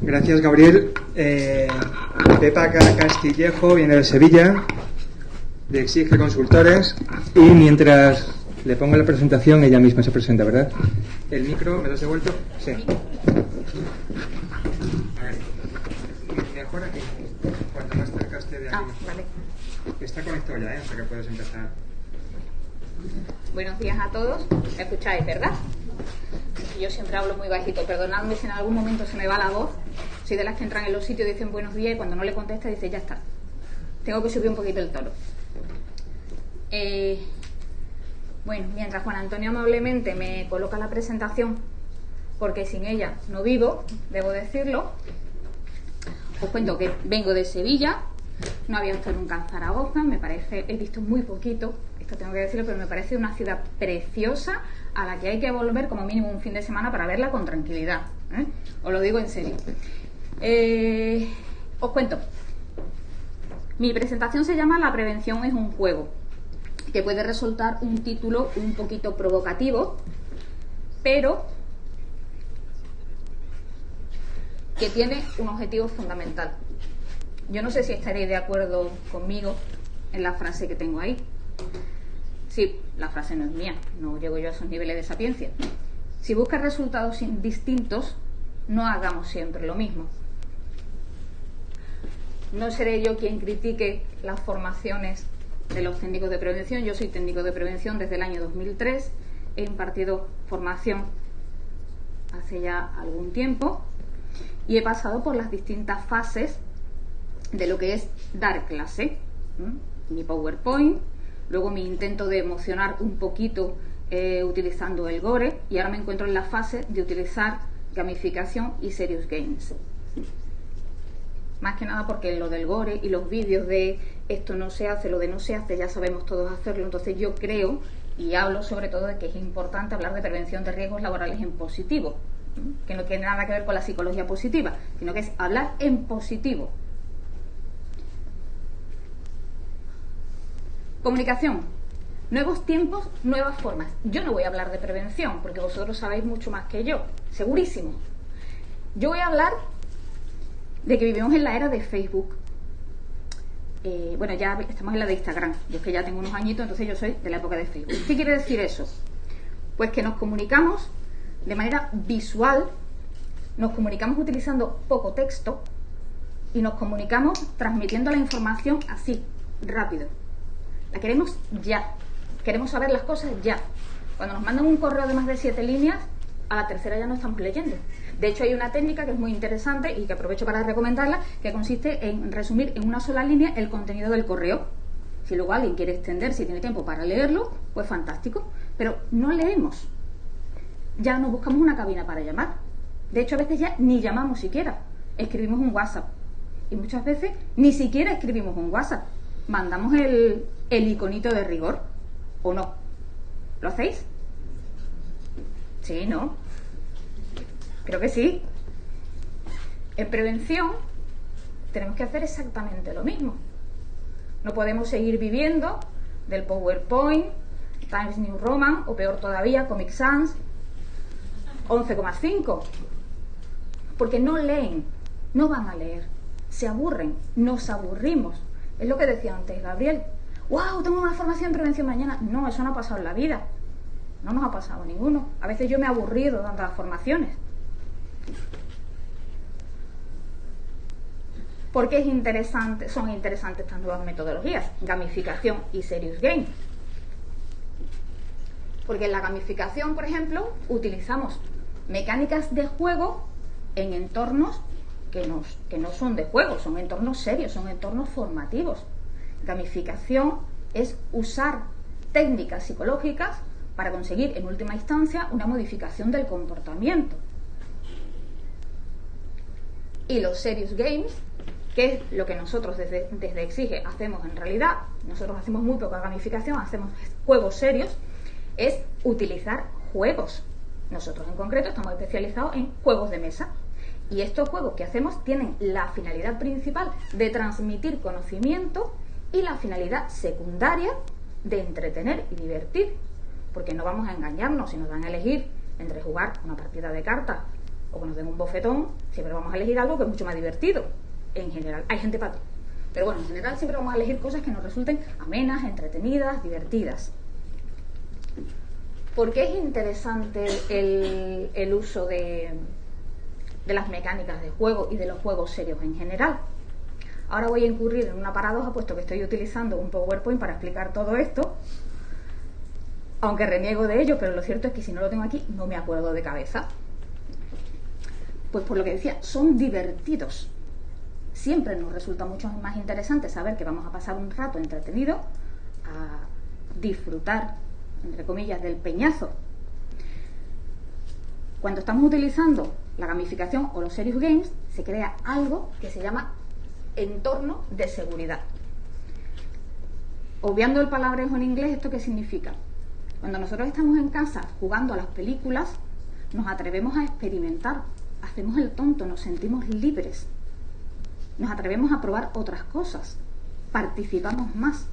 Gracias, Gabriel. Pepa Castillejo viene de Sevilla, de Exige Consultores, y mientras le pongo la presentación, ella misma se presenta, ¿verdad? El micro, ¿me lo has devuelto? Sí. A ver, mejor aquí, cuanto más cerca esté de aquí. Vale. Está conectado ya, o sea que puedes empezar. Buenos días a todos. ¿Me escucháis, verdad? Yo siempre hablo muy bajito. Perdonadme si en algún momento se me va la voz. Soy de las que entran en los sitios y dicen buenos días y cuando no le contesta dice ya está. Tengo que subir un poquito el tono. Bueno, mientras Juan Antonio amablemente me coloca la presentación, porque sin ella no vivo, debo decirlo, os cuento que vengo de Sevilla. No había estado nunca en Zaragoza, he visto muy poquito, esto tengo que decirlo, pero me parece una ciudad preciosa a la que hay que volver como mínimo un fin de semana para verla con tranquilidad, ¿eh? Os lo digo en serio. Os cuento. Mi presentación se llama La prevención es un juego, que puede resultar un título un poquito provocativo, pero que tiene un objetivo fundamental. Yo no sé si estaréis de acuerdo conmigo en la frase que tengo ahí. Sí, la frase no es mía, no llego yo a esos niveles de sapiencia. Si buscas resultados distintos, no hagamos siempre lo mismo. No seré yo quien critique las formaciones de los técnicos de prevención. Yo soy técnico de prevención desde el año 2003. He impartido formación hace ya algún tiempo y he pasado por las distintas fases de lo que es dar clase. Mi PowerPoint, luego mi intento de emocionar un poquito utilizando el Gore, y ahora me encuentro en la fase de utilizar gamificación y serious games. Más que nada porque lo del Gore y los vídeos de esto no se hace, lo de no se hace, ya sabemos todos hacerlo. Entonces yo creo y hablo sobre todo de que es importante hablar de prevención de riesgos laborales en positivo, que no tiene nada que ver con la psicología positiva, sino que es hablar en positivo. Comunicación. Nuevos tiempos, nuevas formas. Yo no voy a hablar de prevención porque vosotros sabéis mucho más que yo, segurísimo. Yo voy a hablar de que vivimos en la era de Facebook. Bueno, ya estamos en la de Instagram. Yo es que ya tengo unos añitos, entonces yo soy de la época de Facebook. ¿Qué quiere decir eso? Pues que nos comunicamos de manera visual, nos comunicamos utilizando poco texto y nos comunicamos transmitiendo la información así, rápido. La queremos ya. Queremos saber las cosas ya. Cuando nos mandan un correo de más de 7 líneas, a la tercera ya no estamos leyendo. De hecho, hay una técnica que es muy interesante y que aprovecho para recomendarla, que consiste en resumir en una sola línea el contenido del correo. Si luego alguien quiere extender, si tiene tiempo para leerlo, pues fantástico. Pero no leemos. Ya no buscamos una cabina para llamar. De hecho, a veces ya ni llamamos siquiera. Escribimos un WhatsApp. Y muchas veces ni siquiera escribimos un WhatsApp. Mandamos el iconito de rigor. ¿O no? ¿Lo hacéis? Sí, ¿no? Creo que sí. En prevención tenemos que hacer exactamente lo mismo. No podemos seguir viviendo del PowerPoint, Times New Roman, o peor todavía, Comic Sans 11,5. Porque no leen, no van a leer, se aburren, nos aburrimos. Es lo que decía antes Gabriel. ¡Wow! Tengo una formación en prevención mañana. No, eso no ha pasado en la vida. No nos ha pasado ninguno. A veces yo me he aburrido dando las formaciones. ¿Por qué son interesantes estas nuevas metodologías? Gamificación y serious game. Porque en la gamificación, por ejemplo, utilizamos mecánicas de juego en entornos que no son de juego, son entornos serios, son entornos formativos. Gamificación es usar técnicas psicológicas para conseguir, en última instancia, una modificación del comportamiento. Y los serious games, que es lo que nosotros desde Exige hacemos en realidad, nosotros hacemos muy poca gamificación, hacemos juegos serios, es utilizar juegos. Nosotros en concreto estamos especializados en juegos de mesa. Y estos juegos que hacemos tienen la finalidad principal de transmitir conocimiento y la finalidad secundaria de entretener y divertir. Porque no vamos a engañarnos si nos dan a elegir entre jugar una partida de cartas o que nos den un bofetón, siempre vamos a elegir algo que es mucho más divertido. En general, hay gente para todo. Pero bueno, en general siempre vamos a elegir cosas que nos resulten amenas, entretenidas, divertidas. ¿Por qué es interesante el uso de las mecánicas de juego y de los juegos serios en general? Ahora voy a incurrir en una paradoja, puesto que estoy utilizando un PowerPoint para explicar todo esto, aunque reniego de ello, pero lo cierto es que si no lo tengo aquí no me acuerdo de cabeza. Pues por lo que decía, son divertidos. Siempre nos resulta mucho más interesante saber que vamos a pasar un rato entretenido, a disfrutar, entre comillas, del peñazo. Cuando estamos utilizando la gamificación o los serious games, se crea algo que se llama entorno de seguridad. Obviando el palabrejo en inglés, ¿esto qué significa? Cuando nosotros estamos en casa jugando a las películas, nos atrevemos a experimentar, hacemos el tonto, nos sentimos libres, nos atrevemos a probar otras cosas, participamos más.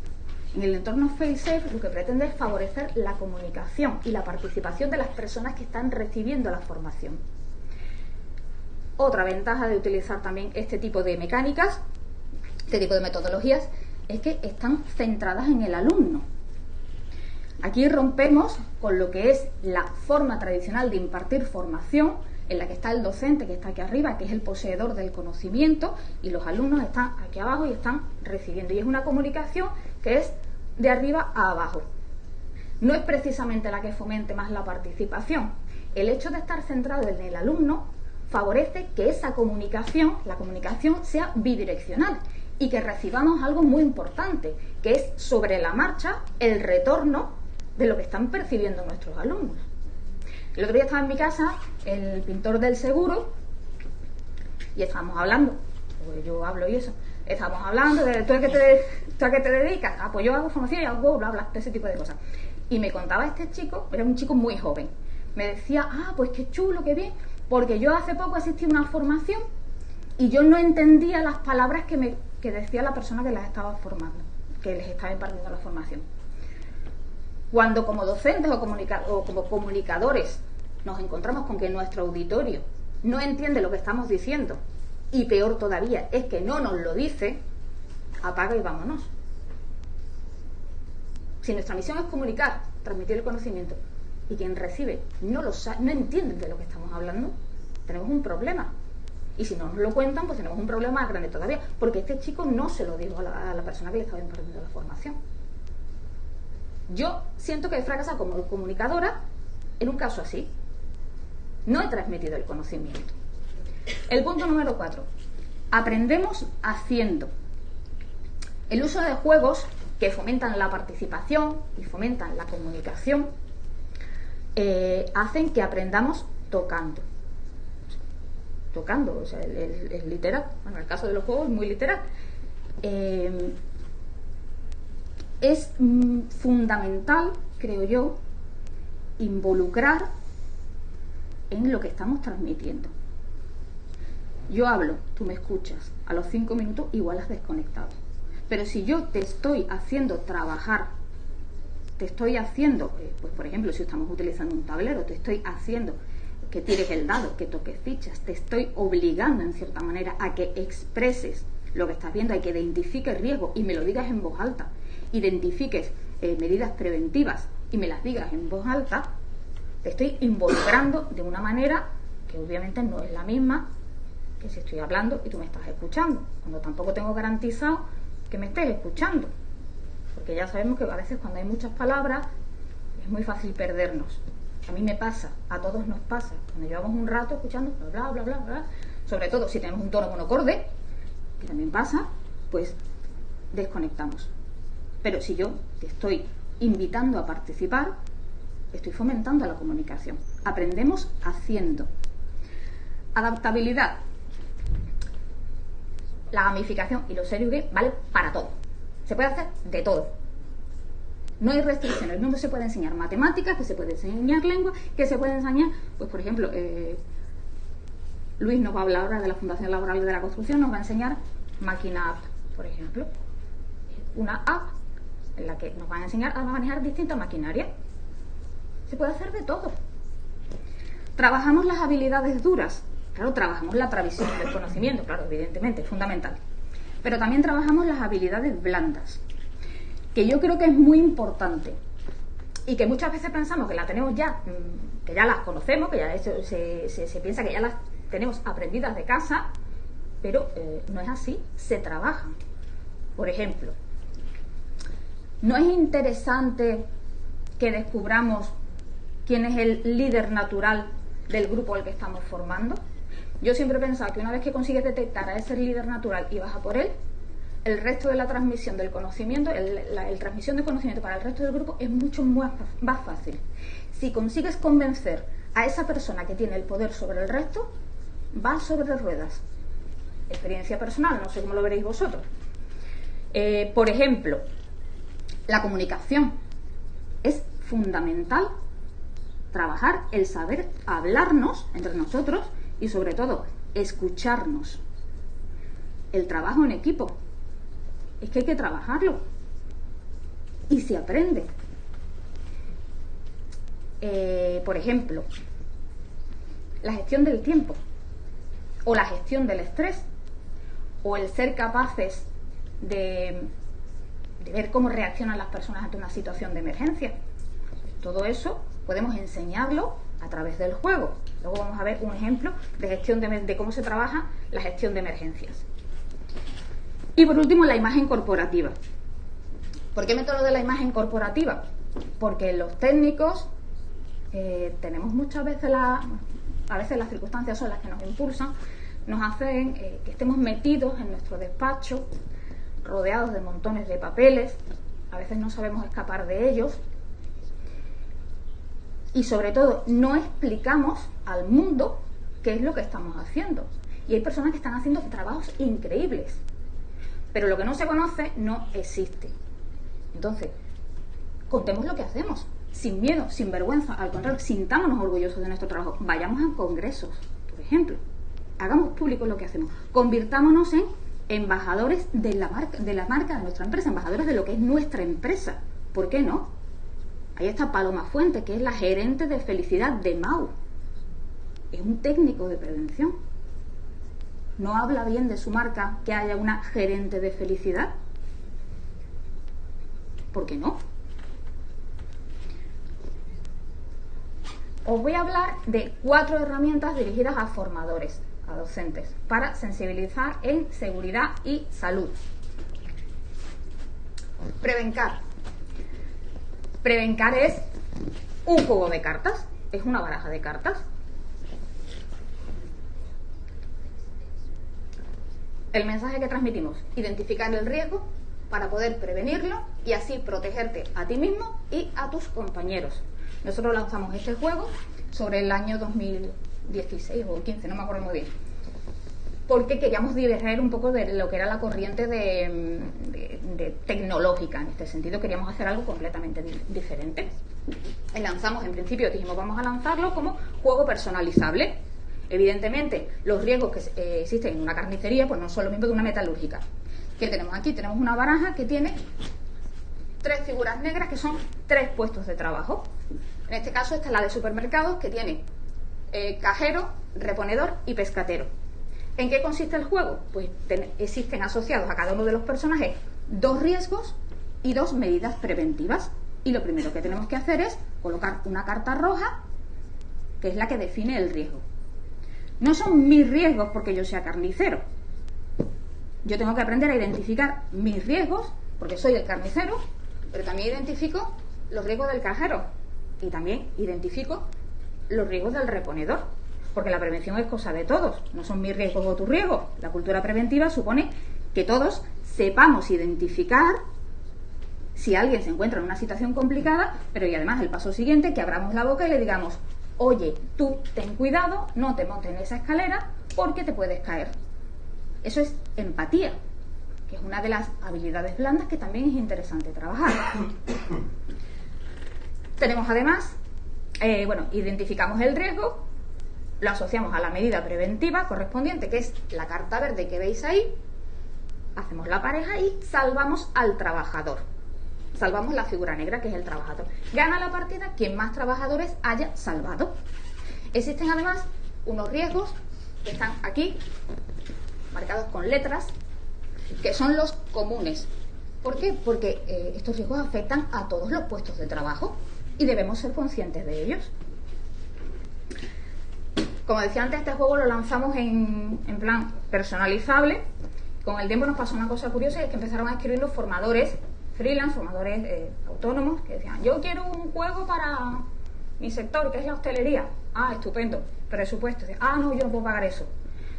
En el entorno Fail-Safe lo que pretende es favorecer la comunicación y la participación de las personas que están recibiendo la formación. Otra ventaja de utilizar también este tipo de mecánicas, este tipo de metodologías, es que están centradas en el alumno. Aquí rompemos con lo que es la forma tradicional de impartir formación, en la que está el docente, que está aquí arriba, que es el poseedor del conocimiento, y los alumnos están aquí abajo y están recibiendo. Y es una comunicación que es de arriba a abajo. No es precisamente la que fomente más la participación. El hecho de estar centrado en el alumno favorece que esa comunicación, la comunicación, sea bidireccional y que recibamos algo muy importante, que es sobre la marcha el retorno de lo que están percibiendo nuestros alumnos. El otro día estaba en mi casa el pintor del seguro y estábamos hablando, pues yo hablo y eso, estábamos hablando de ¿tú a qué te dedicas? Ah, pues yo hago formación y hago bla bla, ese tipo de cosas. Y me contaba este chico, era un chico muy joven, me decía, pues qué chulo, qué bien, porque yo hace poco asistí a una formación y yo no entendía las palabras que decía la persona que las estaba formando, que les estaba impartiendo la formación. Cuando como docentes o como comunicadores nos encontramos con que nuestro auditorio no entiende lo que estamos diciendo, y peor todavía es que no nos lo dice, apaga y vámonos. Si nuestra misión es comunicar, transmitir el conocimiento, y quien recibe no entiende de lo que estamos hablando, tenemos un problema. Y si no nos lo cuentan, pues tenemos un problema más grande todavía, porque este chico no se lo dijo a la persona que le estaba impartiendo la formación. Yo siento que he fracasado como comunicadora en un caso así. No he transmitido el conocimiento. El punto número 4. Aprendemos haciendo. El uso de juegos que fomentan la participación y fomentan la comunicación hacen que aprendamos tocando. Tocando, o sea, es literal. Bueno, en el caso de los juegos es muy literal. Es fundamental, creo yo, involucrar en lo que estamos transmitiendo. Yo hablo, tú me escuchas, a los 5 minutos igual has desconectado. Pero si yo te estoy haciendo trabajar, te estoy haciendo, pues por ejemplo, si estamos utilizando un tablero, te estoy haciendo que tires el dado, que toques fichas, te estoy obligando en cierta manera a que expreses lo que estás viendo, a que identifiques riesgo y me lo digas en voz alta, identifiques medidas preventivas y me las digas en voz alta, te estoy involucrando de una manera que obviamente no es la misma que si estoy hablando y tú me estás escuchando, cuando tampoco tengo garantizado que me estés escuchando, porque ya sabemos que a veces cuando hay muchas palabras es muy fácil perdernos. A mí me pasa, a todos nos pasa, cuando llevamos un rato escuchando bla bla bla bla, sobre todo si tenemos un tono monocorde, que también pasa, pues desconectamos. Pero si yo te estoy invitando a participar, estoy fomentando la comunicación. Aprendemos haciendo. Adaptabilidad. La gamificación y los serious games vale para todo. Se puede hacer de todo. No hay restricciones. No se puede enseñar matemáticas, que se puede enseñar lengua, que se puede enseñar, pues por ejemplo, Luis nos va a hablar ahora de la Fundación Laboral de la Construcción, nos va a enseñar Máquina App, por ejemplo. Una app en la que nos van a enseñar a manejar distintas maquinarias. Se puede hacer de todo. Trabajamos las habilidades duras. Claro, trabajamos la transmisión del conocimiento, claro, evidentemente, es fundamental. Pero también trabajamos las habilidades blandas, que yo creo que es muy importante y que muchas veces pensamos que la tenemos ya, que ya las conocemos, que ya se piensa que ya las tenemos aprendidas de casa, pero no es así, se trabajan. Por ejemplo, ¿no es interesante que descubramos quién es el líder natural del grupo al que estamos formando? Yo siempre he pensado que una vez que consigues detectar a ese líder natural y vas a por él, el resto de la transmisión del conocimiento, la transmisión de conocimiento para el resto del grupo es mucho más fácil. Si consigues convencer a esa persona que tiene el poder sobre el resto, va sobre ruedas. Experiencia personal, no sé cómo lo veréis vosotros. Por ejemplo, la comunicación. Es fundamental trabajar el saber hablarnos entre nosotros y sobre todo escucharnos. El trabajo en equipo. Es que hay que trabajarlo. Y se aprende. Por ejemplo, la gestión del tiempo. O la gestión del estrés. O el ser capaces de ver cómo reaccionan las personas ante una situación de emergencia. Todo eso podemos enseñarlo a través del juego. Luego vamos a ver un ejemplo de gestión de cómo se trabaja la gestión de emergencias. Y por último, la imagen corporativa. ¿Por qué meto lo de la imagen corporativa? Porque los técnicos tenemos muchas veces a veces las circunstancias son las que nos impulsan, nos hacen que estemos metidos en nuestro despacho, rodeados de montones de papeles, a veces no sabemos escapar de ellos y sobre todo no explicamos al mundo qué es lo que estamos haciendo. Y hay personas que están haciendo trabajos increíbles, pero lo que no se conoce no existe. Entonces, contemos lo que hacemos, sin miedo, sin vergüenza, al contrario, sintámonos orgullosos de nuestro trabajo, vayamos a congresos, por ejemplo, hagamos público lo que hacemos, convirtámonos en embajadores de la marca de nuestra empresa, embajadores de lo que es nuestra empresa. ¿Por qué no? Ahí está Paloma Fuente, que es la gerente de felicidad de MAU. Es un técnico de prevención. ¿No habla bien de su marca que haya una gerente de felicidad? ¿Por qué no? Os voy a hablar de 4 herramientas dirigidas a formadores, a docentes, para sensibilizar en seguridad y salud. Prevencar. Prevencar es un juego de cartas, es una baraja de cartas. El mensaje que transmitimos: identificar el riesgo para poder prevenirlo y así protegerte a ti mismo y a tus compañeros. Nosotros lanzamos este juego sobre el año 2016 o 15, no me acuerdo muy bien, porque queríamos diverger un poco de lo que era la corriente de tecnológica. En este sentido queríamos hacer algo completamente diferente. Y lanzamos, en principio dijimos, vamos a lanzarlo como juego personalizable. Evidentemente, los riesgos que existen en una carnicería pues no son lo mismo que una metalúrgica. ¿Qué tenemos aquí? Tenemos una baraja que tiene 3 figuras negras que son 3 puestos de trabajo. En este caso esta es la de supermercados, que tiene cajero, reponedor y pescatero. ¿En qué consiste el juego? Pues existen asociados a cada uno de los personajes 2 riesgos y 2 medidas preventivas. Y lo primero que tenemos que hacer es colocar una carta roja, que es la que define el riesgo. No son mis riesgos porque yo sea carnicero. Yo tengo que aprender a identificar mis riesgos porque soy el carnicero, pero también identifico los riesgos del cajero y también identifico los riesgos del reponedor, porque la prevención es cosa de todos, no son mis riesgos o tus riesgos. La cultura preventiva supone que todos sepamos identificar si alguien se encuentra en una situación complicada, pero y además el paso siguiente, que abramos la boca y le digamos: oye, tú ten cuidado, no te montes en esa escalera porque te puedes caer. Eso es empatía, que es una de las habilidades blandas que también es interesante trabajar. Tenemos además, identificamos el riesgo, lo asociamos a la medida preventiva correspondiente, que es la carta verde que veis ahí, hacemos la pareja y salvamos al trabajador. Salvamos la figura negra, que es el trabajador. Gana la partida quien más trabajadores haya salvado. Existen además unos riesgos que están aquí, marcados con letras, que son los comunes. ¿Por qué? Porque estos riesgos afectan a todos los puestos de trabajo y debemos ser conscientes de ellos. Como decía antes, este juego lo lanzamos en plan personalizable. Con el tiempo nos pasó una cosa curiosa, y es que empezaron a escribir los formadores freelance, formadores autónomos, que decían: yo quiero un juego para mi sector, que es la hostelería. Ah, estupendo, presupuesto. Ah, no, yo no puedo pagar eso.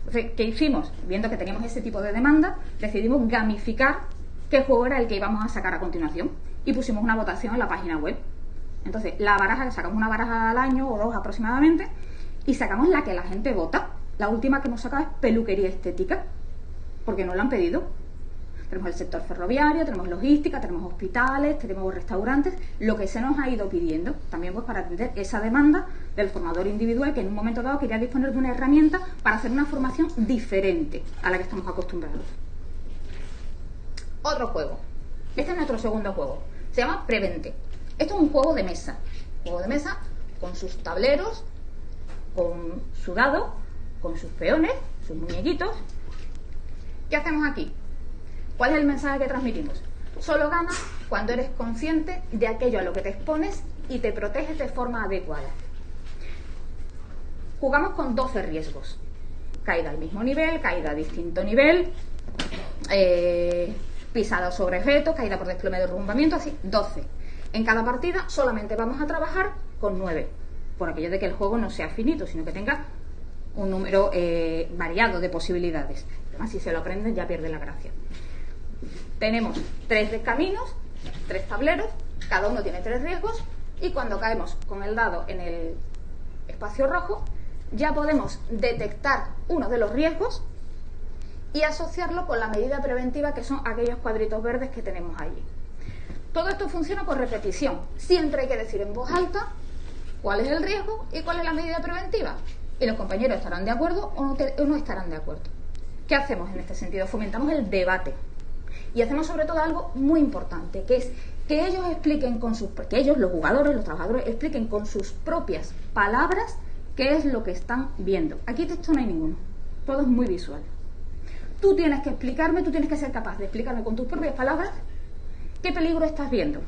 Entonces, ¿qué hicimos? Viendo que teníamos ese tipo de demanda, decidimos gamificar qué juego era el que íbamos a sacar a continuación y pusimos una votación en la página web. Entonces, la baraja, sacamos una baraja al año o dos aproximadamente, y sacamos la que la gente vota. La última que hemos sacado es peluquería estética, porque nos la han pedido. Tenemos el sector ferroviario, tenemos logística, tenemos hospitales, tenemos restaurantes, lo que se nos ha ido pidiendo, también pues para atender esa demanda del formador individual, que en un momento dado quería disponer de una herramienta para hacer una formación diferente a la que estamos acostumbrados. Otro juego. Este es nuestro segundo juego. Se llama Prevente. Esto es un juego de mesa. Juego de mesa con sus tableros, con su dado, con sus peones, sus muñequitos. ¿Qué hacemos aquí? ¿Cuál es el mensaje que transmitimos? Solo ganas cuando eres consciente de aquello a lo que te expones y te proteges de forma adecuada. Jugamos con 12 riesgos. Caída al mismo nivel, caída a distinto nivel, pisada sobre objetos, caída por desplome, derrumbamiento, así, 12. En cada partida solamente vamos a trabajar con 9, por aquello de que el juego no sea finito, sino que tenga un número variado de posibilidades. Además, si se lo aprenden ya pierde la gracia. Tenemos 3 caminos, 3 tableros, cada uno tiene 3 riesgos, y cuando caemos con el dado en el espacio rojo, ya podemos detectar uno de los riesgos y asociarlo con la medida preventiva, que son aquellos cuadritos verdes que tenemos allí. Todo esto funciona por repetición. Siempre hay que decir en voz alta cuál es el riesgo y cuál es la medida preventiva. Y los compañeros estarán de acuerdo o no estarán de acuerdo. ¿Qué hacemos en este sentido? Fomentamos el debate. Y hacemos sobre todo algo muy importante, que es que ellos expliquen que ellos, los jugadores, los trabajadores, expliquen con sus propias palabras qué es lo que están viendo. Aquí texto no hay ninguno. Todo es muy visual. Tú tienes que explicarme, tú tienes que ser capaz de explicarme con tus propias palabras qué peligro estás viendo.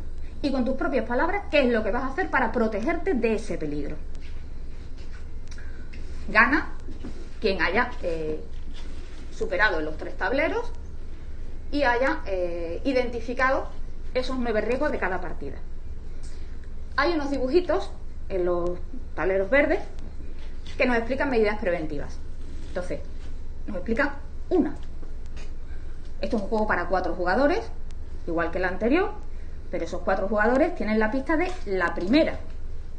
Y con tus propias palabras qué es lo que vas a hacer para protegerte de ese peligro. Gana quien haya superado en los 3 tableros y haya identificado esos 9 riesgos de cada partida. Hay unos dibujitos en los tableros verdes que nos explican medidas preventivas. Entonces, nos explican una. Esto es un juego para 4 jugadores, igual que el anterior, pero esos 4 jugadores tienen la pista de la primera.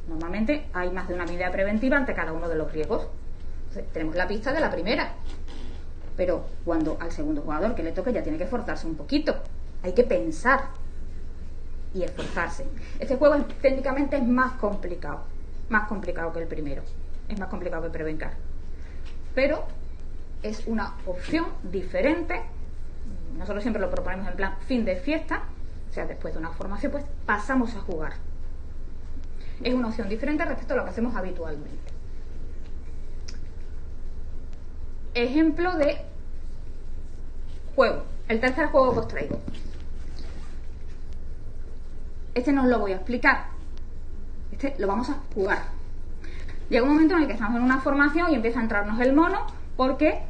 Normalmente hay más de una medida preventiva ante cada uno de los riesgos. Entonces, tenemos la pista de la primera. Pero cuando al segundo jugador que le toque ya tiene que esforzarse un poquito. Hay que pensar y esforzarse. Este juego técnicamente es más complicado que el primero. Es más complicado que Prevencar. Pero es una opción diferente. Nosotros siempre lo proponemos en plan fin de fiesta. O sea, después de una formación, pues pasamos a jugar. Es una opción diferente respecto a lo que hacemos habitualmente. Ejemplo de juego. El tercer juego que os traigo. Este no os lo voy a explicar. Este lo vamos a jugar. Llega un momento en el que estamos en una formación y empieza a entrarnos el mono, porque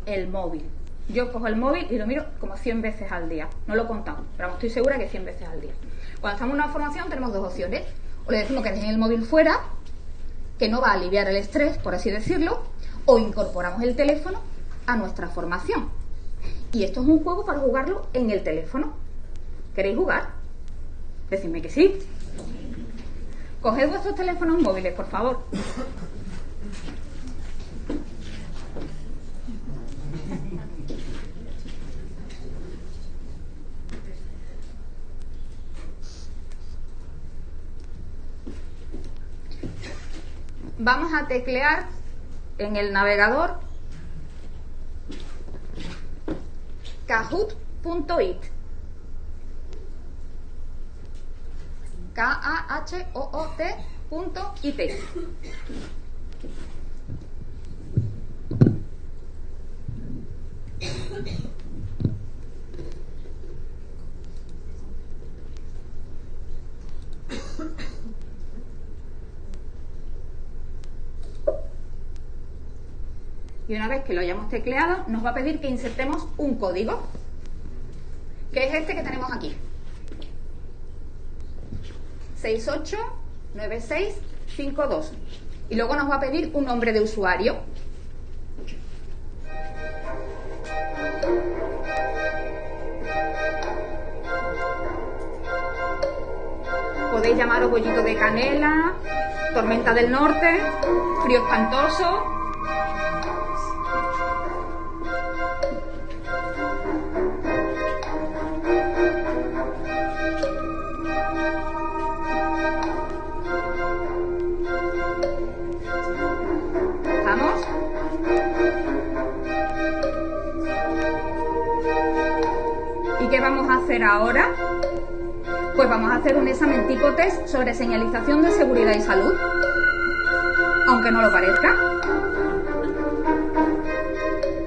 el móvil. Yo cojo el móvil y lo miro como 100 veces al día. No lo he contado, pero estoy segura que 100 veces al día. Cuando estamos en una formación tenemos 2 opciones. O le decimos que dejen el móvil fuera, que no va a aliviar el estrés, por así decirlo, o incorporamos el teléfono a nuestra formación. Y esto es un juego para jugarlo en el teléfono. ¿Queréis jugar? Decidme que sí. Coged vuestros teléfonos móviles, por favor. Vamos a teclear en el navegador kahoot.it. Kahoot.it. Y una vez que lo hayamos tecleado, nos va a pedir que insertemos un código, que es este que tenemos aquí. 689652. Y luego nos va a pedir un nombre de usuario. Podéis llamaros bollito de canela, tormenta del norte, frío espantoso. ¿Estamos? ¿Y qué vamos a hacer ahora? Pues vamos a hacer un examen tipo test sobre señalización de seguridad y salud, aunque no lo parezca.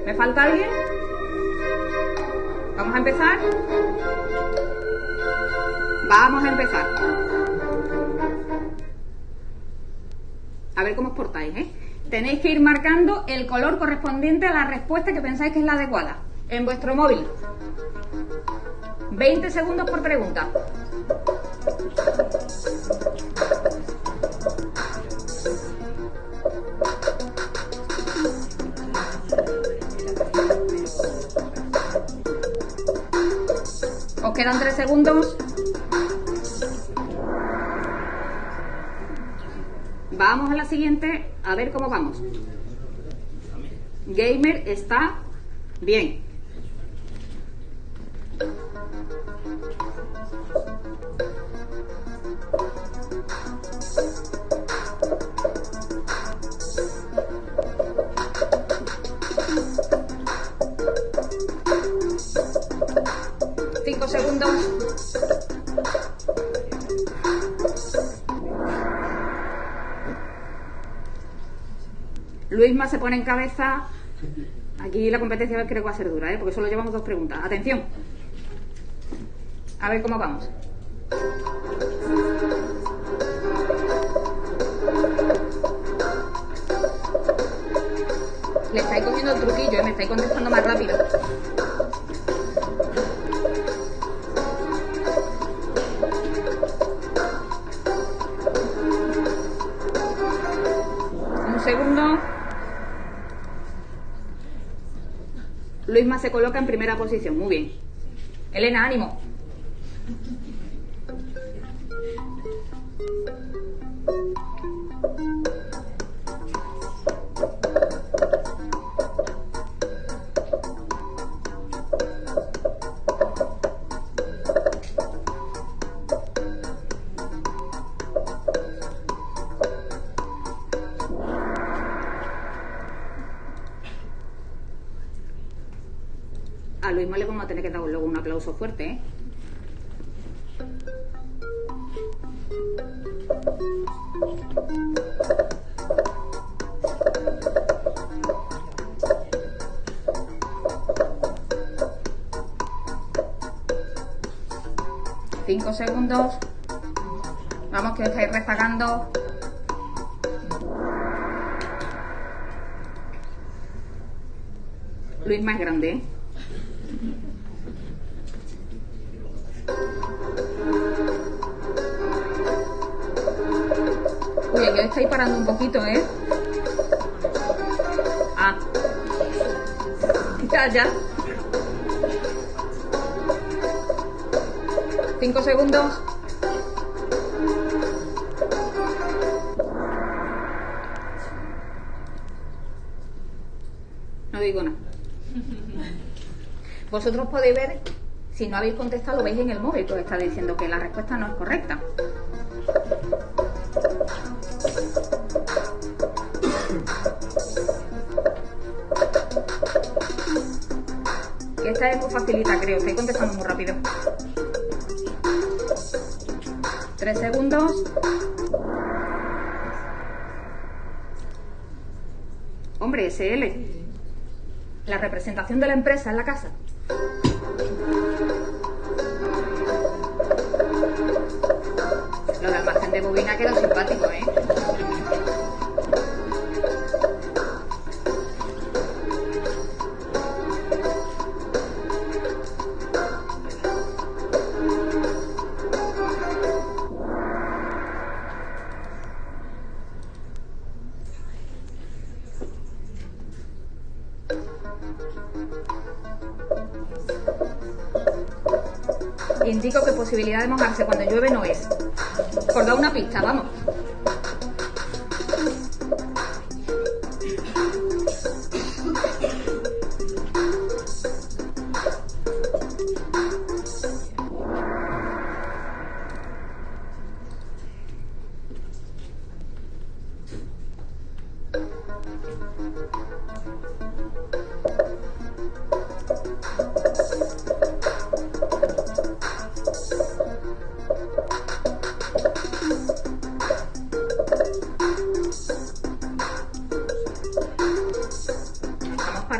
¿Me falta alguien? ¿Vamos a empezar? Vamos a empezar. A ver cómo os portáis, ¿eh? Tenéis que ir marcando el color correspondiente a la respuesta que pensáis que es la adecuada en vuestro móvil. 20 segundos por pregunta. Os quedan 3 segundos. Vamos a la siguiente, a ver cómo vamos. Gamer está bien. Segundos. Luisma se pone en cabeza. Aquí la competencia creo que va a ser dura, porque solo llevamos 2 preguntas. Atención. A ver cómo vamos. Le estáis cogiendo el truquillo, me estáis contestando más rápido. Segundo. Luisma se coloca en primera posición. Muy bien. Elena, ánimo. A Luisma le vamos a tener que dar luego un aplauso fuerte, ¿eh? Cinco segundos. Vamos, que os estáis rezagando. Luisma es grande, ¿eh? Uy, aquí os estáis parando un poquito, ¿eh? Ah. Ya. 5 segundos. No digo nada. Vosotros podéis ver, si no habéis contestado, lo veis en el móvil que os está diciendo que la respuesta no es correcta. Que esta es muy facilita, creo. Estáis contestando muy rápido. 3 segundos. Hombre, SL. La representación de la empresa en la casa. Lo del almacén de bobina quedó simpático, ¿eh? Indico que posibilidad de mojarse cuando llueve no es. Por dar una pista, vamos.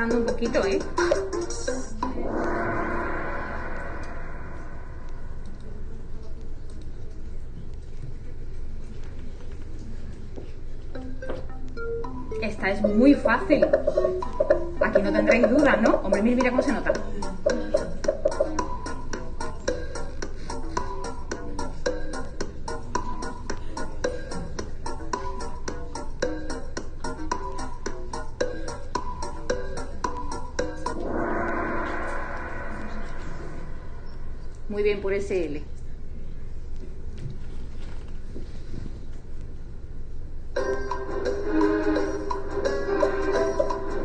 Un poquito, ¿eh? Esta es muy fácil. Aquí no tendréis dudas, ¿no? Hombre, mira cómo se nota. Muy bien por SL.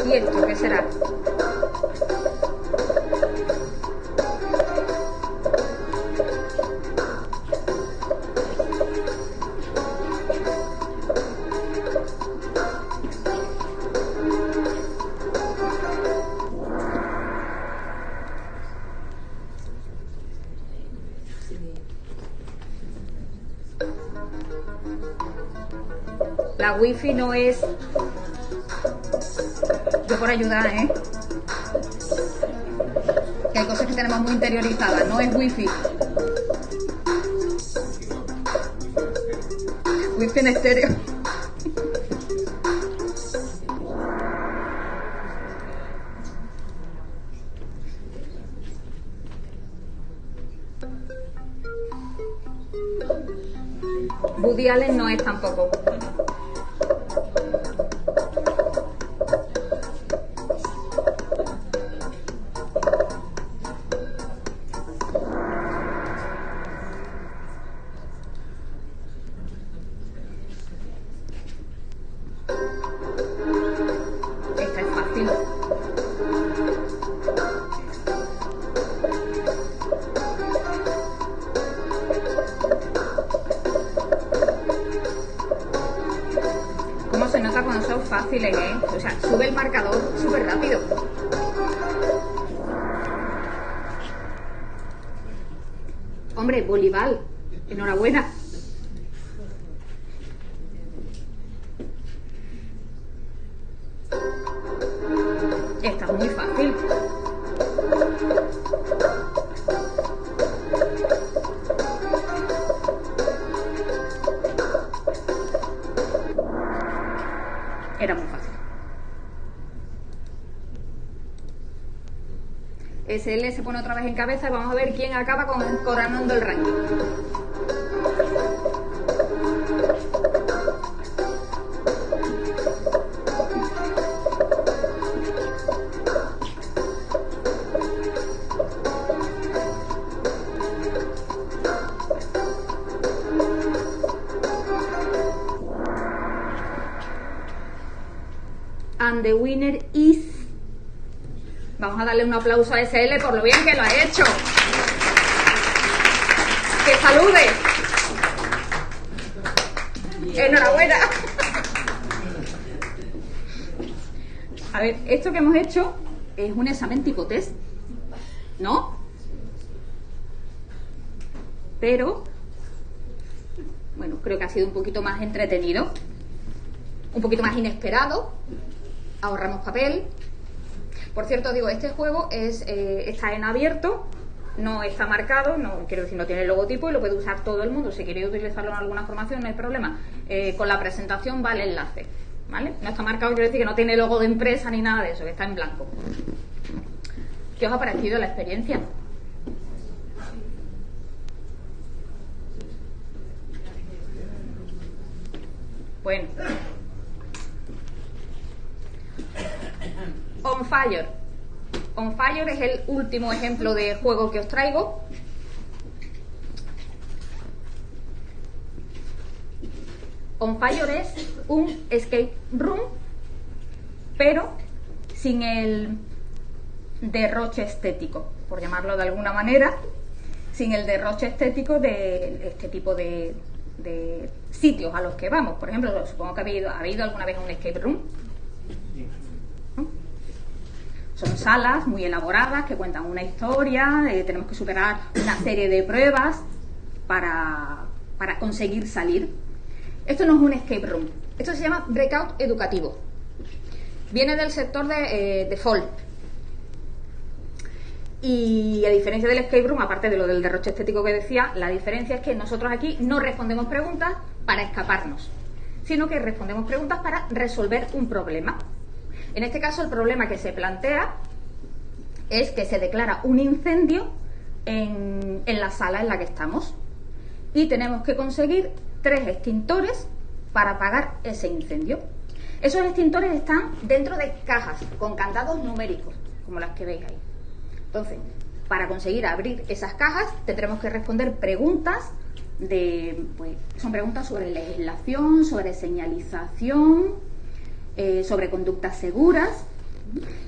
¿Y esto qué será? La wifi no es... Yo por ayudar, ¿eh? Que hay cosas que tenemos muy interiorizadas. No es wifi. Wifi en estéreo. Woody Allen no es tampoco. Esta es fácil. ¿Cómo se nota cuando son fáciles, eh? O sea, sube el marcador súper rápido. Hombre, Bolívar, enhorabuena. Esta es muy fácil. Era muy fácil. SL se pone otra vez en cabeza y vamos a ver quién acaba coronando el ranking. And the winner is... Vamos a darle un aplauso a SL por lo bien que lo ha hecho. ¡Que salude! ¡Enhorabuena! A ver, esto que hemos hecho es un examen tipo test, ¿no? Pero, bueno, creo que ha sido un poquito más entretenido, un poquito más inesperado. Ahorramos papel. Por cierto, digo, este juego está en abierto, no está marcado, no quiero decir, no tiene el logotipo y lo puede usar todo el mundo. Si queréis utilizarlo en alguna formación, no hay problema. Con la presentación va el enlace, ¿vale? No está marcado, quiero decir que no tiene logo de empresa ni nada de eso, que está en blanco. ¿Qué os ha parecido la experiencia? Bueno. On Fire. On Fire es el último ejemplo de juego que os traigo. On Fire es un escape room, pero sin el derroche estético, por llamarlo de alguna manera, sin el derroche estético de este tipo de sitios a los que vamos. Por ejemplo, supongo que ha ido alguna vez a un escape room. ¿No? Son salas muy elaboradas que cuentan una historia, tenemos que superar una serie de pruebas para conseguir salir. Esto no es un escape room, esto se llama breakout educativo. Viene del sector de FOL. Y a diferencia del escape room, aparte de lo del derroche estético que decía, la diferencia es que nosotros aquí no respondemos preguntas para escaparnos, sino que respondemos preguntas para resolver un problema. En este caso, el problema que se plantea es que se declara un incendio en la sala en la que estamos y tenemos que conseguir 3 extintores para apagar ese incendio. Esos extintores están dentro de cajas con candados numéricos, como las que veis ahí. Entonces, para conseguir abrir esas cajas tendremos que responder preguntas son preguntas sobre legislación, sobre señalización, sobre conductas seguras,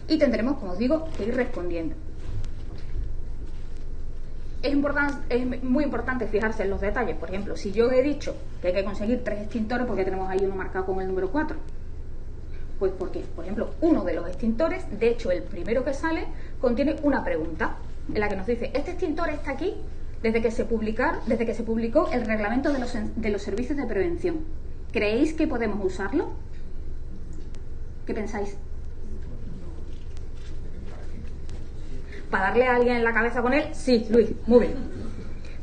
y tendremos, como os digo, que ir respondiendo. Es muy importante fijarse en los detalles. Por ejemplo, si yo he dicho que hay que conseguir 3 extintores, porque tenemos ahí uno marcado con el número 4. Pues porque, por ejemplo, uno de los extintores, de hecho el primero que sale, contiene una pregunta en la que nos dice: este extintor está aquí desde que se publicó el reglamento de los servicios de prevención. ¿Creéis que podemos usarlo? ¿Qué pensáis? ¿Para darle a alguien en la cabeza con él? Sí, Luis, muy bien.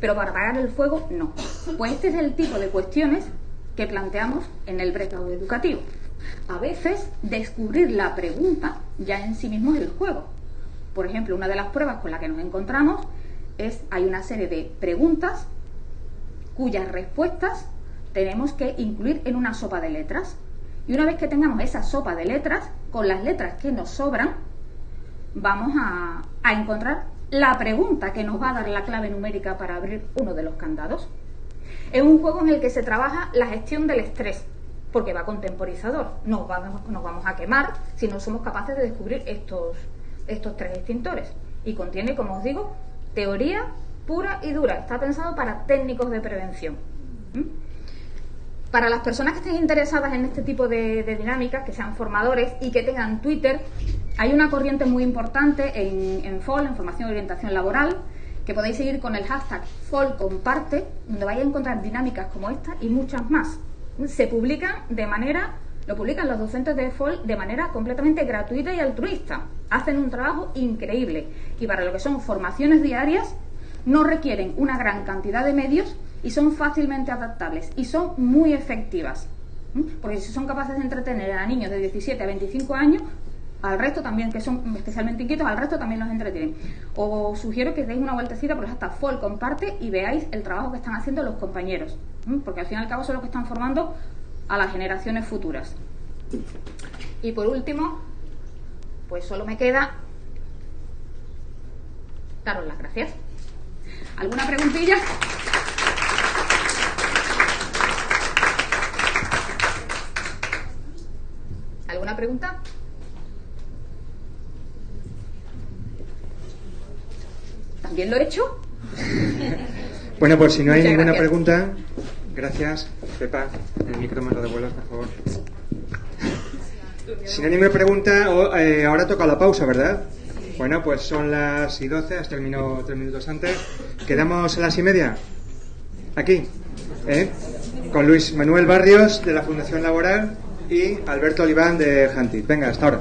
Pero para apagar el fuego, no. Pues este es el tipo de cuestiones que planteamos en el breakout educativo. A veces, descubrir la pregunta ya en sí mismo es el juego. Por ejemplo, una de las pruebas con las que nos encontramos hay una serie de preguntas cuyas respuestas tenemos que incluir en una sopa de letras. Y una vez que tengamos esa sopa de letras, con las letras que nos sobran, vamos a encontrar la pregunta que nos va a dar la clave numérica para abrir uno de los candados. Es un juego en el que se trabaja la gestión del estrés, porque va con temporizador. Nos vamos a quemar si no somos capaces de descubrir estos 3 extintores. Y contiene, como os digo, teoría pura y dura. Está pensado para técnicos de prevención. Para las personas que estén interesadas en este tipo de dinámicas, que sean formadores y que tengan Twitter, hay una corriente muy importante en FOL, en Formación y Orientación Laboral, que podéis seguir con el hashtag FOLComparte, donde vais a encontrar dinámicas como esta y muchas más. Lo publican los docentes de FOL de manera completamente gratuita y altruista. Hacen un trabajo increíble y para lo que son formaciones diarias no requieren una gran cantidad de medios y son fácilmente adaptables y son muy efectivas. Porque si son capaces de entretener a niños de 17 a 25 años, al resto también, que son especialmente inquietos, al resto también los entretienen. Os sugiero que deis una vueltecita por hasta FOL Comparte y veáis el trabajo que están haciendo los compañeros, porque al fin y al cabo son los que están formando a las generaciones futuras. Y por último, pues solo me queda daros las gracias. ¿Alguna preguntilla? ¿Alguna pregunta? ¿También lo he hecho? Bueno, pues si no hay Muchas ninguna gracias. pregunta, gracias. Pepa, el micro me lo devuelvas, por favor. Si no hay ninguna pregunta, ahora toca la pausa, ¿verdad? Bueno, pues son las 12, has terminado 3 minutos antes. Quedamos a las 1:30, aquí, con Luis Manuel Barrios, de la Fundación Laboral, y Alberto Oliván, de Hanti. Venga, hasta ahora.